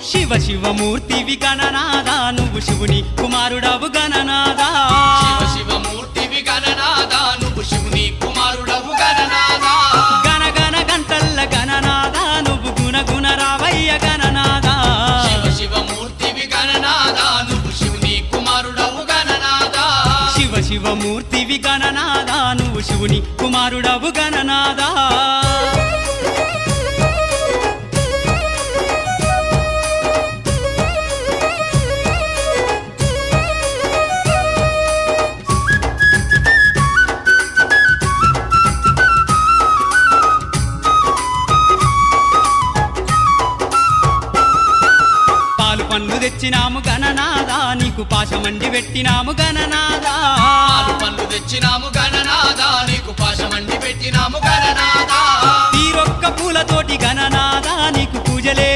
శివ శివమూర్తివి గణనాదా నువ్వు శివుని కుమారుడవు గణనాదా శివ శివమూర్తివి గణనాదా నువ్వు శివుని కుమారుడవు గణనాదా గణ గణ గంటల్ల గణనాదా నువ్వు గుణ గుణ రావయ్య గణనాదా శివ శివమూర్తివి గణనాదా నువ్వు శివుని కుమారుడవు గణనాదా శివ శివమూర్తివి గణనాదా నువ్వు శివుని కుమారుడవు గణనాదా పండ్లు తెచ్చినాము గణనాదా నీకు పాశమండి పెట్టినాము గణనాదా పాలు పండ్లు తెచ్చినాము గణనాదా నీకు పాశమండి పెట్టినాము గణనాదా తీరొక్క పూలతోటి గణనాదా నీకు పూజలే